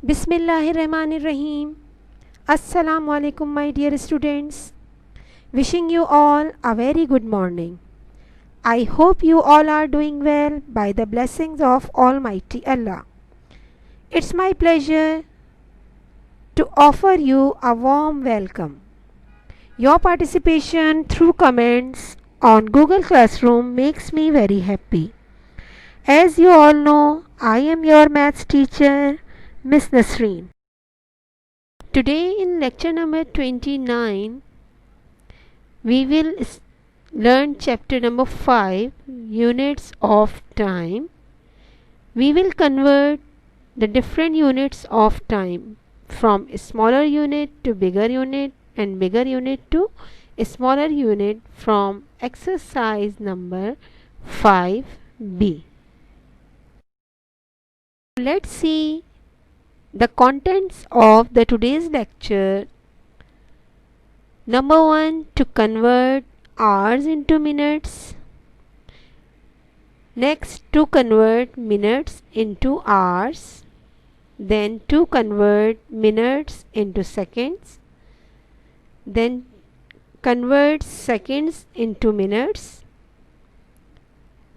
Bismillahirrahmanirrahim. Assalamu alaikum, my dear students. Wishing you all a very good morning. I hope you all are doing well by the blessings of Almighty Allah. It's my pleasure to offer you a warm welcome. Your participation through comments on Google Classroom makes me very happy. As you all know, I am your maths teacher, Miss Nasreen. Today in lecture number 29, we will learn chapter number 5, units of time. We will convert the different units of time from a smaller unit to bigger unit and bigger unit to a smaller unit from exercise number 5b. Let's see the contents of the today's lecture. Number 1, to convert hours into minutes. Next, to convert minutes into hours. Then to convert minutes into seconds. Then convert seconds into minutes.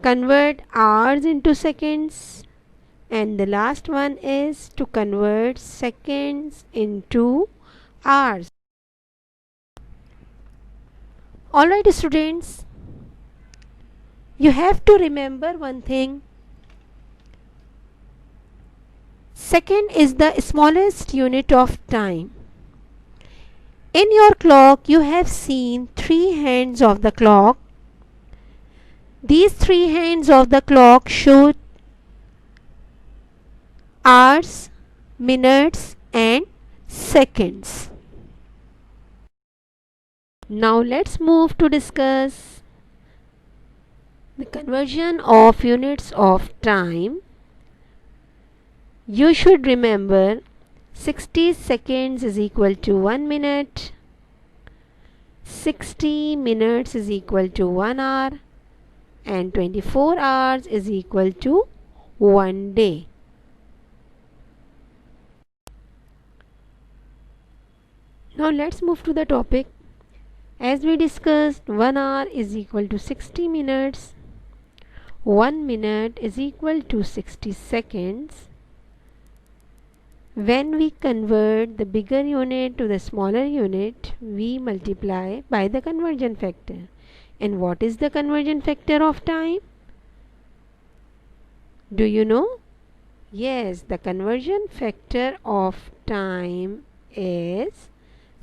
Convert hours into seconds. And the last one is to convert seconds into hours. Alright students, you have to remember one thing. Second is the smallest unit of time. In your clock you have seen 3 hands of the clock. These 3 hands of the clock show hours, minutes and seconds. Now let's move to discuss the conversion of units of time. You should remember 60 seconds is equal to 1 minute, 60 minutes is equal to 1 hour and 24 hours is equal to 1 day. Now let's move to the topic. As we discussed, 1 hour is equal to 60 minutes, 1 minute is equal to 60 seconds. When we convert the bigger unit to the smaller unit, we multiply by the conversion factor. And what is the conversion factor of time? Do you know? Yes, the conversion factor of time is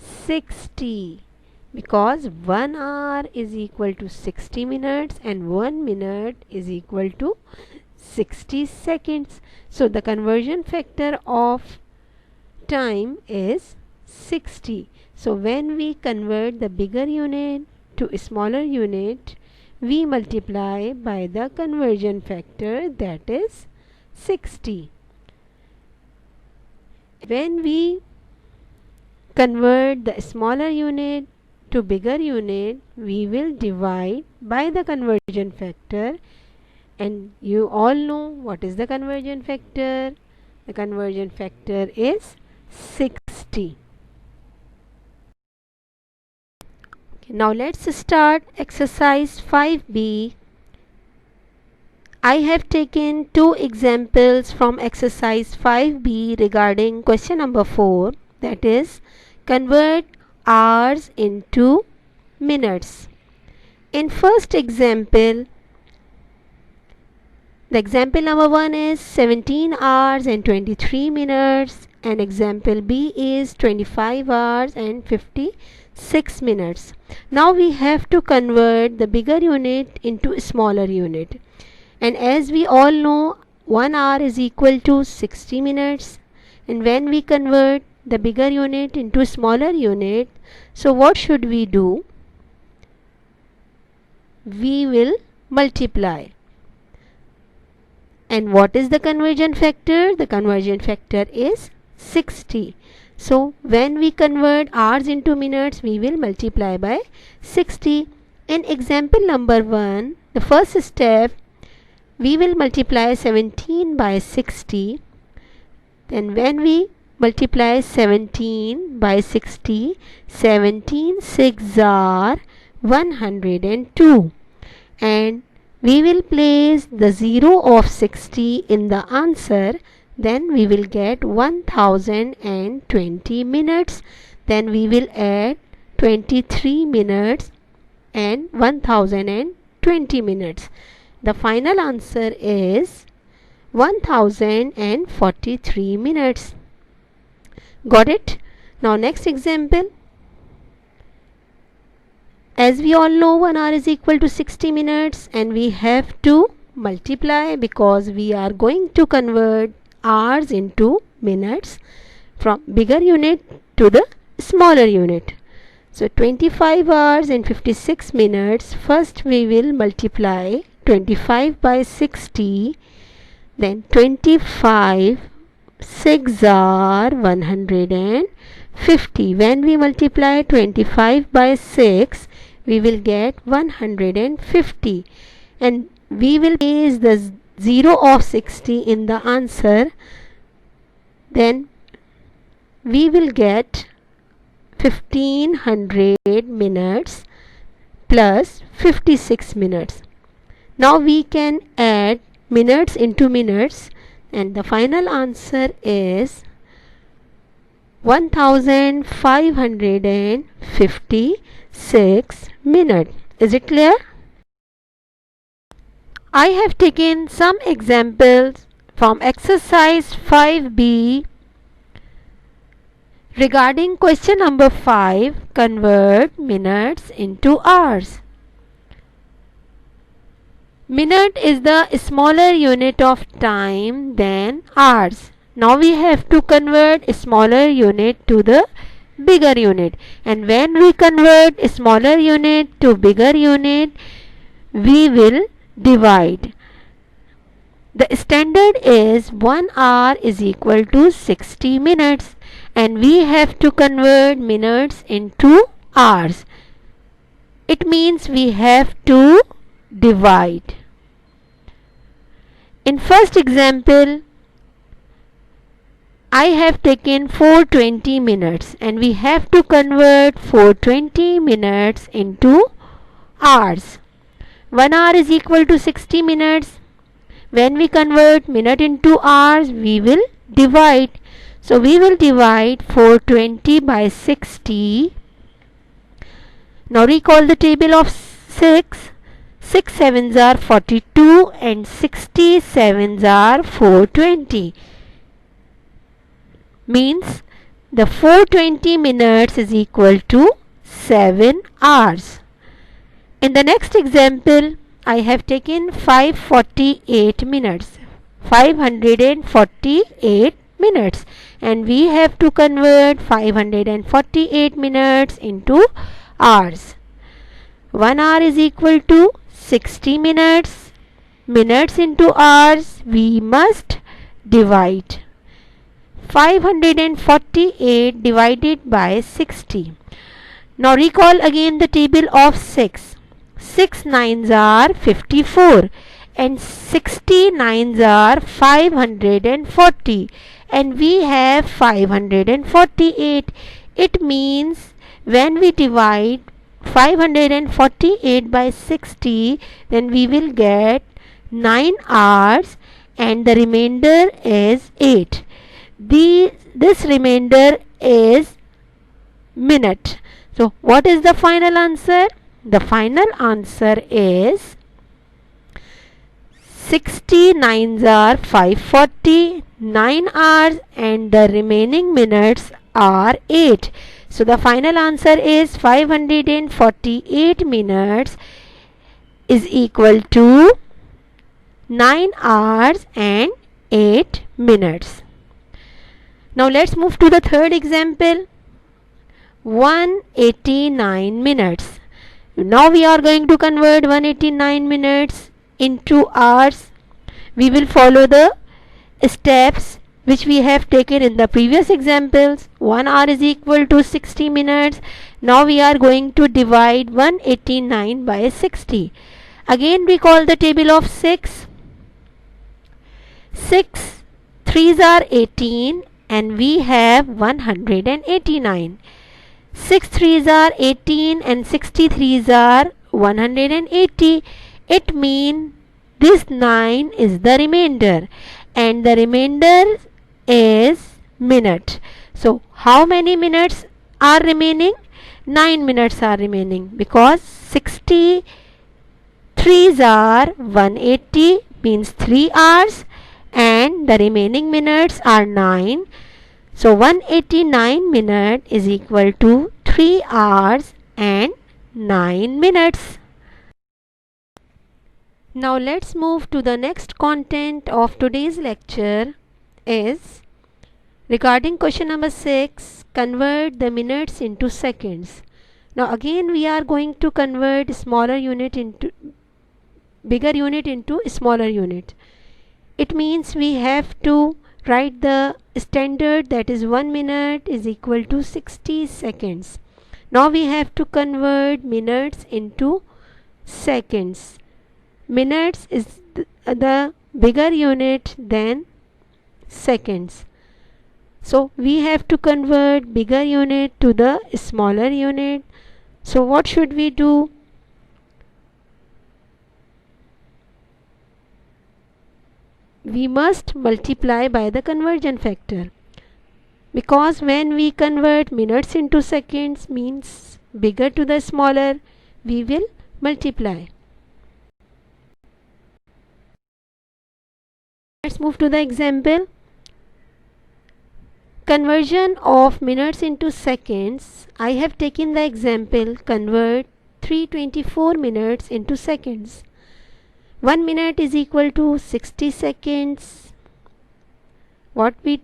60. Because 1 hour is equal to 60 minutes and 1 minute is equal to 60 seconds. So the conversion factor of time is 60. So when we convert the bigger unit to a smaller unit, we multiply by the conversion factor, that is 60. When we convert the smaller unit to bigger unit, we will divide by the conversion factor, and you all know what is the conversion factor. The conversion factor is 60. Okay, now let's start exercise 5b. I have taken 2 examples from exercise 5b regarding question number 4, that is convert hours into minutes. In first example, the example number 1 is 17 hours and 23 minutes and example B is 25 hours and 56 minutes. Now we have to convert the bigger unit into a smaller unit. And as we all know, 1 hour is equal to 60 minutes. And when we convert the bigger unit into a smaller unit, so what should we do? We will multiply. And what is the conversion factor? The conversion factor is 60. So when we convert hours into minutes, we will multiply by 60. In example number 1, the first step, we will multiply 17 by 60. Then when we multiply 17 by 60, 17 6 are 102, and we will place the 0 of 60 in the answer. Then we will get 1020 minutes. Then we will add 23 minutes and 1020 minutes. The final answer is 1043 minutes. Got it? Now next example. As we all know, 1 hour is equal to 60 minutes, and we have to multiply because we are going to convert hours into minutes from bigger unit to the smaller unit. So 25 hours and 56 minutes. First we will multiply 25 by 60, then 25 6 are 150. When we multiply 25 by 6, we will get 150, and we will place the 0 of 60 in the answer. Then we will get 1500 minutes plus 56 minutes. Now we can add minutes into minutes, and the final answer is 1556 minutes. Is it clear? I have taken some examples from exercise 5b regarding question number 5, convert minutes into hours. Minute is the smaller unit of time than hours. Now we have to convert a smaller unit to the bigger unit, and when we convert a smaller unit to bigger unit, we will divide. The standard is 1 hour is equal to 60 minutes, and we have to convert minutes into hours. It means we have to divide. In first example, I have taken 420 minutes, and we have to convert 420 minutes into hours. 1 hour is equal to 60 minutes. When we convert minute into hours, we will divide. So we will divide 420 by 60. Now recall the table of 6. 6 sevens are 42 and 60 sevens are 420. Means the 420 minutes is equal to 7 hours. In the next example, I have taken 548 minutes. 548 minutes, and we have to convert 548 minutes into hours. 1 hour is equal to 60 minutes. Minutes into hours, we must divide. 548 divided by 60. Now recall again the table of 6. 6 nines are 54 and 60 nines are 540, and we have 548. It means when we divide 548 by 60, then we will get 9 hours, and the remainder is 8. This remainder is minute. So what is the final answer? The final answer is 60 nines are 540, 9 hours, and the remaining minutes are 8. So the final answer is 548 minutes is equal to 9 hours and 8 minutes. Now let's move to the third example. 189 minutes. Now we are going to convert 189 minutes into hours. We will follow the steps which we have taken in the previous examples. 1 hour is equal to 60 minutes. Now we are going to divide 189 by 60. Again recall the table of 6. 6 3s are 18 and we have 189. 6 3s are 18 and 63s are 180. It means this 9 is the remainder and the remainder is minute. So how many minutes are remaining? 9 minutes are remaining because 63s are 180 means 3 hours and the remaining minutes are 9. So 189 minutes is equal to 3 hours and 9 minutes. Now let's move to the next content of today's lecture is regarding question number 6, convert the minutes into seconds. Now again we are going to convert bigger unit into smaller unit. It means we have to write the standard, that is 1 minute is equal to 60 seconds. Now we have to convert minutes into seconds. Minutes is the bigger unit than seconds. So we have to convert bigger unit to the smaller unit. So what should we do? We must multiply by the conversion factor, because when we convert minutes into seconds means bigger to the smaller, we will multiply. Let's move to the example. Conversion of minutes into seconds. I have taken the example convert 324 minutes into seconds. 1 minute is equal to 60 seconds. What we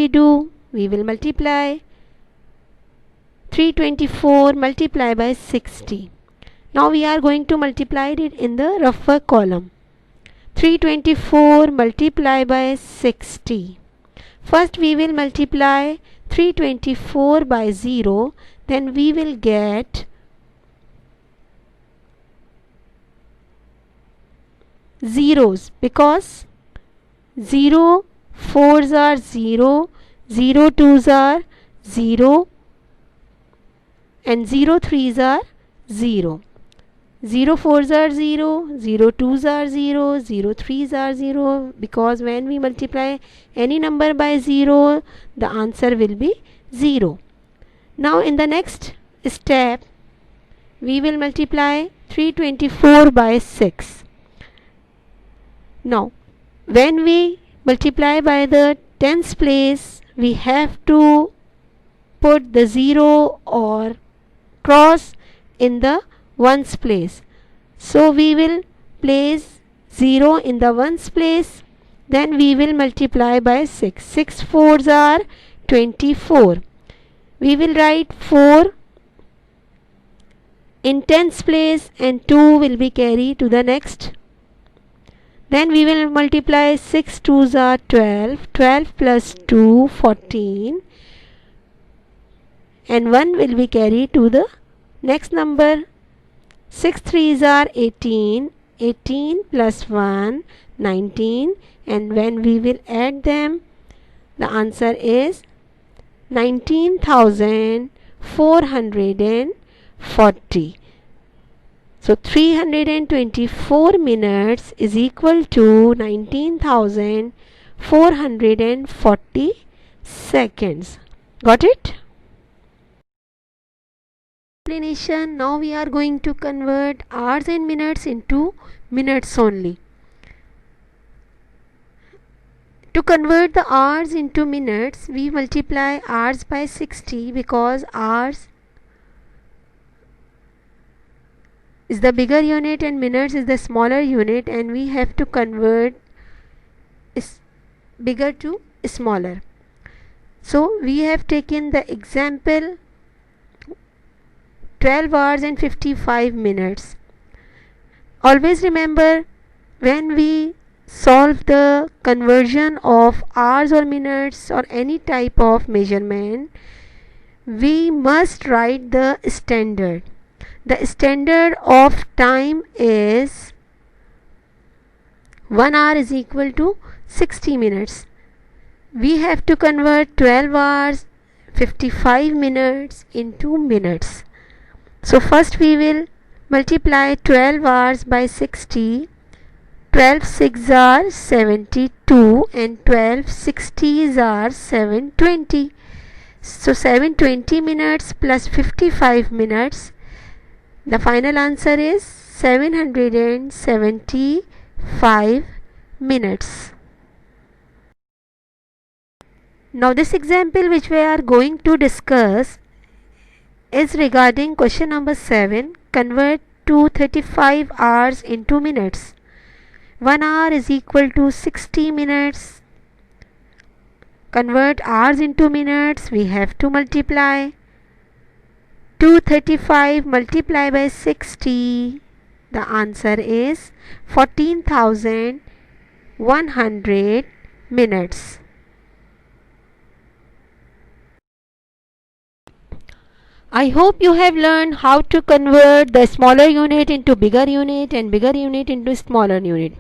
do? We will multiply 324 multiply by 60. Now we are going to multiply it in the rougher column. 324 multiply by 60. First we will multiply 324 by 0, then we will get zeros, because 0 4s are 0, 0 2s are 0 and 0 3s are 0. 0 4s are 0, 0 2s are 0, 0 3s are 0, because when we multiply any number by 0, the answer will be 0. Now in the next step, we will multiply 324 by 6. Now when we multiply by the tens place, we have to put the 0 or cross in the ones place. So we will place 0 in the ones place, then we will multiply by 6. 6 4s are 24. We will write 4 in tens place and 2 will be carried to the next. Then we will multiply 6 2s are 12, 12 plus 2 14 and 1 will be carried to the next number. 6 3s are 18, 18 plus 1 19, and when we will add them, the answer is 19,440. So 324 minutes is equal to 19,440 seconds. Got it? Explanation. Now we are going to convert hours and minutes into minutes only. To convert the hours into minutes, we multiply hours by 60, because hours is the bigger unit and minutes is the smaller unit, and we have to convert bigger to smaller. So we have taken the example 12 hours and 55 minutes. Always remember, when we solve the conversion of hours or minutes or any type of measurement, we must write the standard. The standard of time is 1 hour is equal to 60 minutes. we have to convert 12 hours 55 minutes into minutes. So first we will multiply 12 hours by 60. 12 6 are 72 and 12 60s are 720. So 720 minutes plus 55 minutes. The final answer is 775 minutes. Now this example which we are going to discuss is regarding question number 7. Convert 235 hours into minutes. 1 hour is equal to 60 minutes. Convert hours into minutes. We have to multiply 235 multiply by 60. The answer is 14,100 minutes. I hope you have learned how to convert the smaller unit into bigger unit and bigger unit into smaller unit.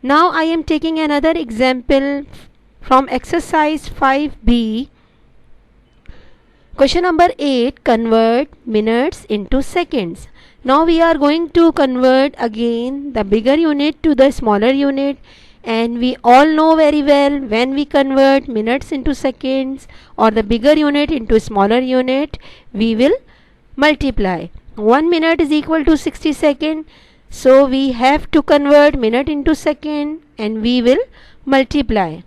Now I am taking another example from exercise 5B. Question number 8. Convert minutes into seconds. Now we are going to convert again the bigger unit to the smaller unit, and we all know very well when we convert minutes into seconds or the bigger unit into smaller unit, we will multiply. 1 minute is equal to 60 seconds. So we have to convert minute into second and we will multiply.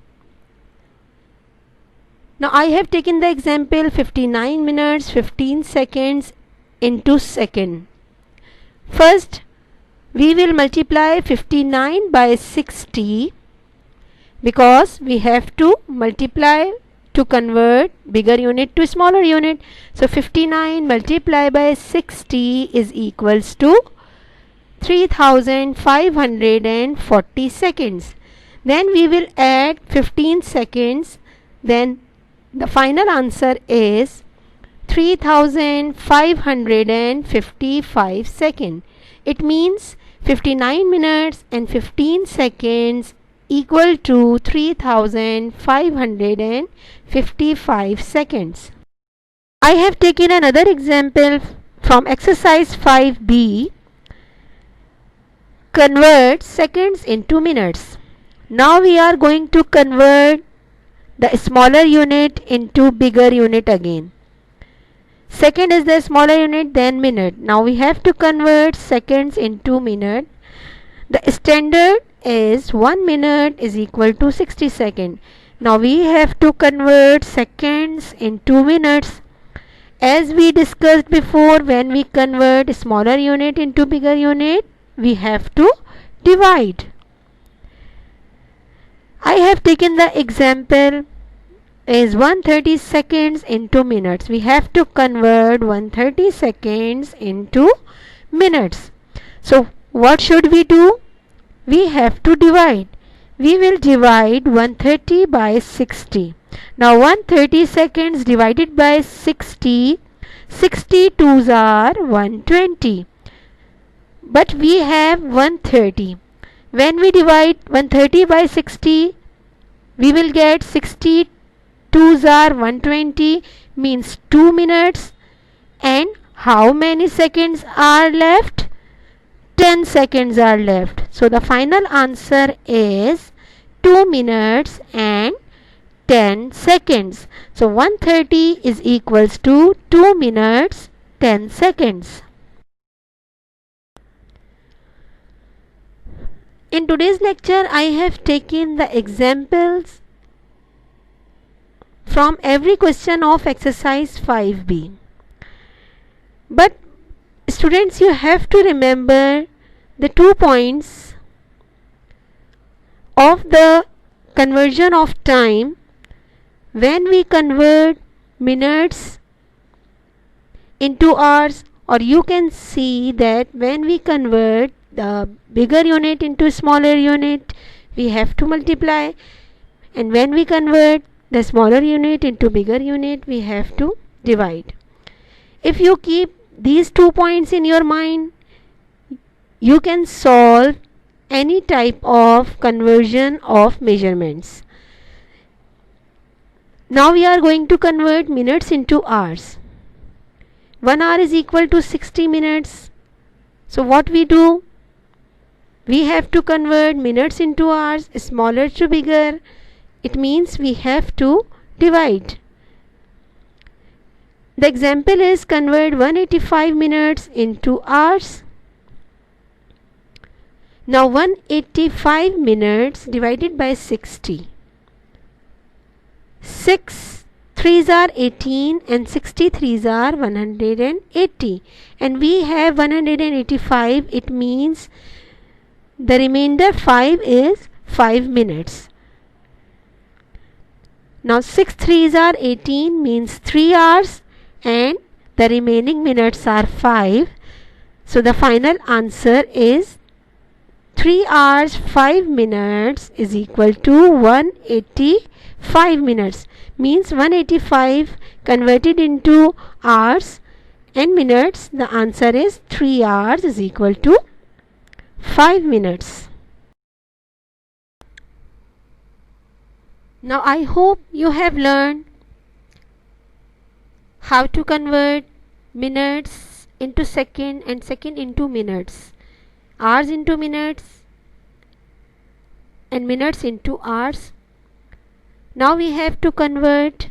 Now I have taken the example 59 minutes 15 seconds into second. First we will multiply 59 by 60 because we have to multiply to convert bigger unit to smaller unit. So 59 multiplied by 60 is equals to 3540 seconds. Then we will add 15 seconds. Then the final answer is 3555 seconds. It means 59 minutes and 15 seconds equal to 3555 seconds. I have taken another example from exercise 5B. Convert seconds into minutes. Now we are going to convert the smaller unit into bigger unit again. Second is the smaller unit, then minute. Now we have to convert seconds into minute. The standard is 1 minute is equal to 60 seconds. Now we have to convert seconds into minutes. As we discussed before, when we convert smaller unit into bigger unit, we have to divide. I have taken the example is 130 seconds into minutes. We have to convert 130 seconds into minutes. So what should we do? We have to divide. We will divide 130 by 60. Now 130 seconds divided by 60, 62s are 120. But we have 130. When we divide 130 by 60, we will get 62s are 120, means 2 minutes. And how many seconds are left? 10 seconds are left. So the final answer is 2 minutes and 10 seconds. So 130 is equals to 2 minutes 10 seconds. In today's lecture, I have taken the examples from every question of exercise 5B. But students, you have to remember the 2 points of the conversion of time. When we convert minutes into hours, or you can see that when we convert the bigger unit into smaller unit, we have to multiply, and when we convert the smaller unit into bigger unit, we have to divide. If you keep these 2 points in your mind, you can solve any type of conversion of measurements. Now we are going to convert minutes into hours. 1 hour is equal to 60 minutes. So what we do? We have to convert minutes into hours, smaller to bigger. It means we have to divide. The example is convert 185 minutes into hours. Now 185 minutes divided by 60. 6 3s are 18 and 63s are 180. And we have 185. It means the remainder 5 is 5 minutes. Now 6 3s are 18 means 3 hours and the remaining minutes are 5. So the final answer is 3 hours 5 minutes is equal to 185 minutes. Means 185 converted into hours and minutes. The answer is 3 hours is equal to 5 minutes. Now I hope you have learned how to convert minutes into second and second into minutes, hours into minutes and minutes into hours. Now we have to convert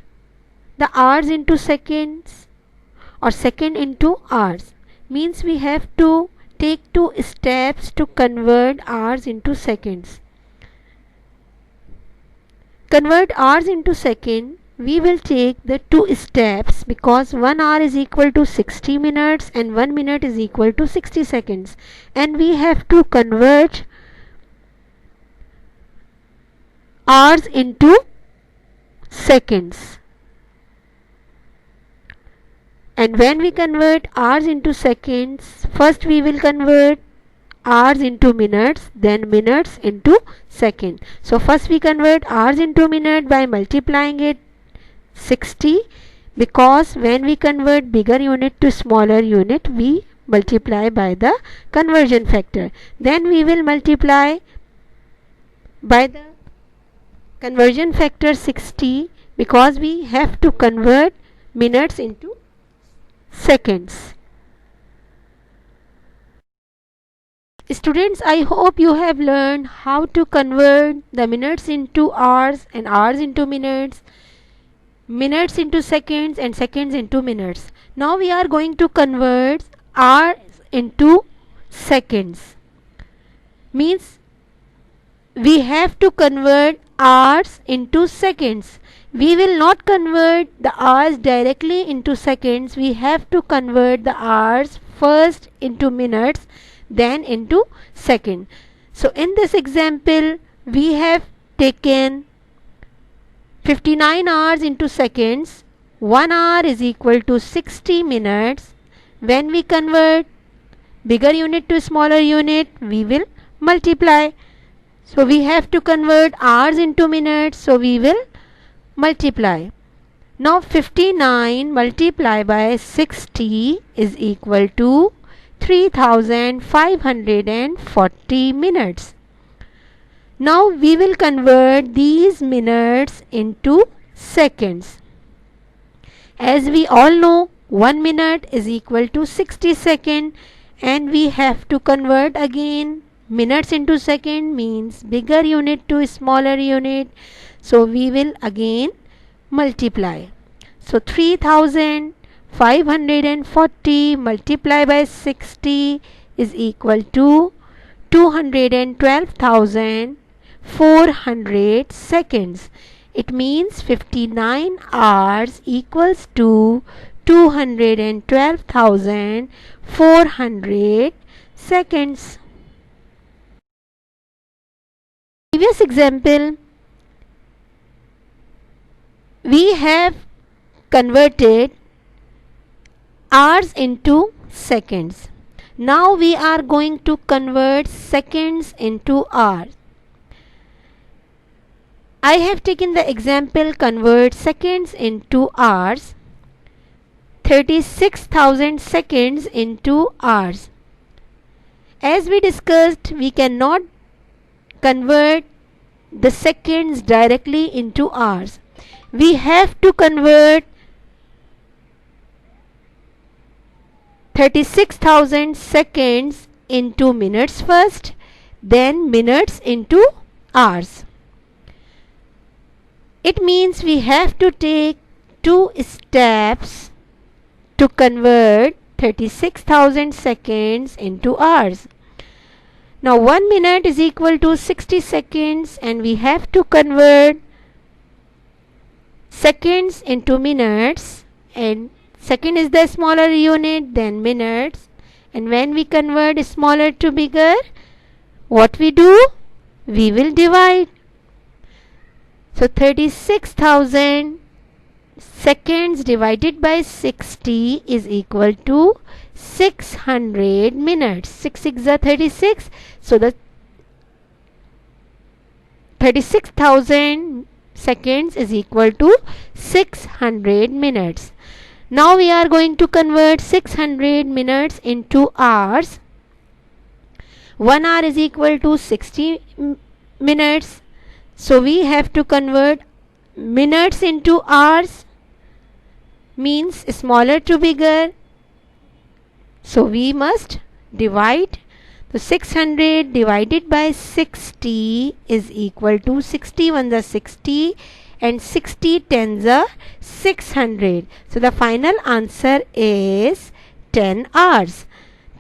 the hours into seconds or second into hours. Means we have to take 2 steps to convert hours into seconds. Convert hours into second. We will take the 2 steps because 1 hour is equal to 60 minutes and 1 minute is equal to 60 seconds. And we have to convert hours into seconds. And when we convert hours into seconds, first we will convert hours into minutes, then minutes into second. So first we convert hours into minute by multiplying it 60, because when we convert bigger unit to smaller unit, we multiply by the conversion factor. Then we will multiply by the conversion factor 60 because we have to convert minutes into seconds. Students, I hope you have learned how to convert the minutes into hours and hours into minutes, minutes into seconds and seconds into minutes. Now we are going to convert hours into seconds. Means we have to convert hours into seconds. We will not convert the hours directly into seconds. We have to convert the hours first into minutes, then into second. So in this example we have taken 59 hours into seconds. 1 hour is equal to 60 minutes. When we convert bigger unit to smaller unit, we will multiply. So we have to convert hours into minutes, so we will multiply. Now 59 multiplied by 60 is equal to 3540 minutes. Now we will convert these minutes into seconds. As we all know, 1 minute is equal to 60 seconds, and we have to convert again minutes into second, means bigger unit to smaller unit. So we will again multiply. So 3540 multiplied by 60 is equal to 212,400 seconds. It means 59 hours equals to 212,400 seconds. Previous example, we have converted hours into seconds. Now we are going to convert seconds into hours. I have taken the example convert seconds into hours. 36,000 seconds into hours. As we discussed, we cannot convert the seconds directly into hours. we have to convert 36,000 seconds into minutes first, then minutes into hours. It means we have to take 2 steps to convert 36,000 seconds into hours. Now 1 minute is equal to 60 seconds and we have to convert seconds into minutes, and second is the smaller unit than minutes, and when we convert smaller to bigger, what we do? We will divide. So 36,000 seconds divided by 60 is equal to 600 minutes. 6 6 are 36. So the 36,000 seconds is equal to 600 minutes. Now we are going to convert 600 minutes into hours. 1 hour is equal to 60 minutes. So we have to convert minutes into hours, means smaller to bigger. So we must divide. So 600 divided by 60 is equal to 60 ones are 60 and 60 tens are 600. So the final answer is 10 hours.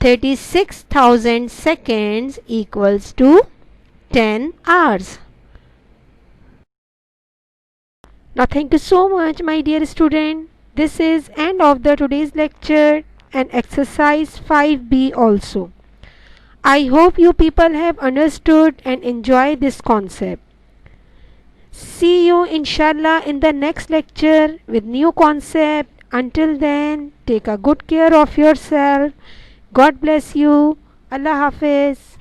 36,000 seconds equals to 10 hours. Now thank you so much my dear student. This is end of the today's lecture and exercise 5B also. I hope you people have understood and enjoyed this concept. See you inshallah in the next lecture with new concept. Until then, take a good care of yourself. God bless you. Allah Hafiz.